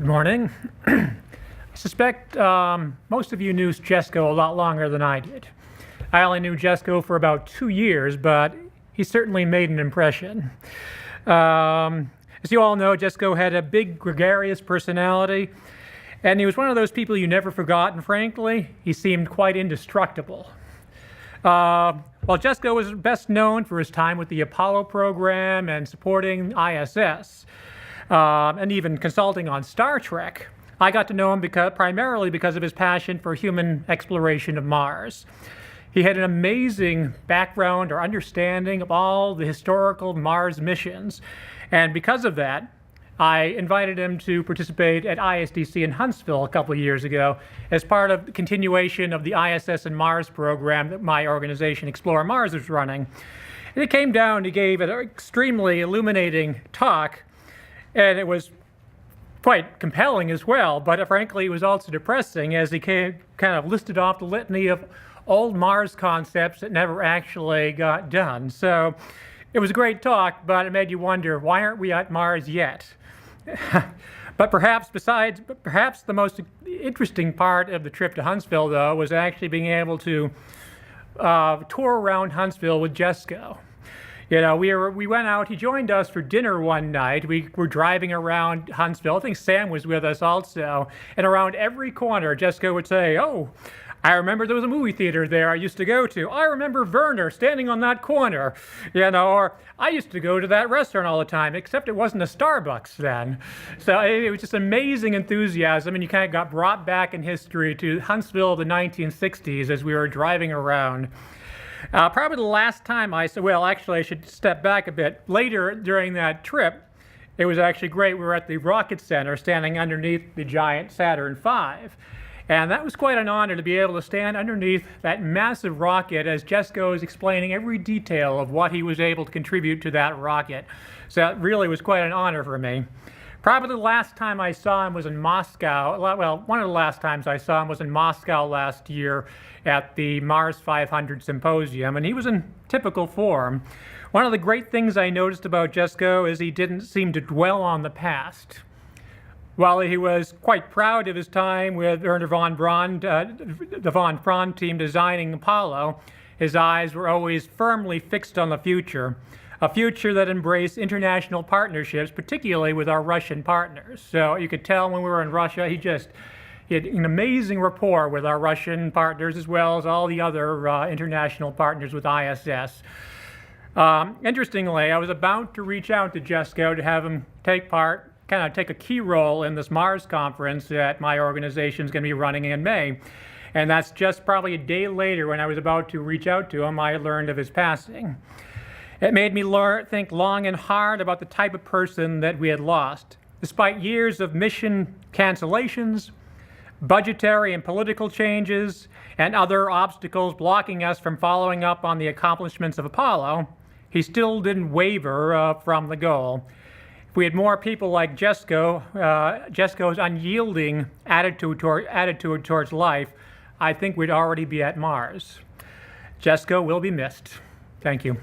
Good morning. I suspect most of you knew Jesko a lot longer than I did. I only knew Jesko for about 2 years, but he certainly made an impression. As you all know, Jesko had a big gregarious personality, and he was one of those people you never forgot, and frankly, he seemed quite indestructible. While Jesko was best known for his time with the Apollo program and supporting ISS, and even consulting on Star Trek, I got to know him primarily because of his passion for human exploration of Mars. He had an amazing background or understanding of all the historical Mars missions, and because of that, I invited him to participate at ISDC in Huntsville a couple of years ago as part of the continuation of the ISS and Mars program that my organization, Explore Mars, was running. And it came down, he gave an extremely illuminating talk, and it was quite compelling as well, but frankly, it was also depressing as he kind of listed off the litany of old Mars concepts that never actually got done. So it was a great talk, but it made you wonder, why aren't we at Mars yet? But perhaps the most interesting part of the trip to Huntsville, though, was actually being able to tour around Huntsville with Jesko. You know, we went out, he joined us for dinner one night. We were driving around Huntsville. I think Sam was with us also. And around every corner, Jesko would say, "Oh, I remember there was a movie theater there I used to go to. I remember Werner standing on that corner." You know, or I used to go to that restaurant all the time, except it wasn't a Starbucks then. So it was just amazing enthusiasm, and you kind of got brought back in history to Huntsville of the 1960s as we were driving around. Probably the last time I should step back a bit. Later during that trip, it was actually great. We were at the Rocket Center standing underneath the giant Saturn V. And that was quite an honor to be able to stand underneath that massive rocket as Jesko is explaining every detail of what he was able to contribute to that rocket. So it really was quite an honor for me. Probably the last time I saw him was in Moscow. Well, one of the last times I saw him was in Moscow last year at the Mars 500 Symposium, and he was in typical form. One of the great things I noticed about Jesko is he didn't seem to dwell on the past. While he was quite proud of his time with Wernher von Braun, the von Braun team designing Apollo, his eyes were always firmly fixed on the future. A future that embraced international partnerships, particularly with our Russian partners. So you could tell when we were in Russia, he had an amazing rapport with our Russian partners as well as all the other international partners with ISS. Interestingly, I was about to reach out to Jesko to have him take a key role in this Mars conference that my organization is going to be running in May. And that's just probably a day later when I was about to reach out to him, I learned of his passing. It made me think long and hard about the type of person that we had lost. Despite years of mission cancellations, budgetary and political changes, and other obstacles blocking us from following up on the accomplishments of Apollo, he still didn't waver from the goal. If we had more people like Jesko's unyielding attitude towards life, I think we'd already be at Mars. Jesko will be missed. Thank you.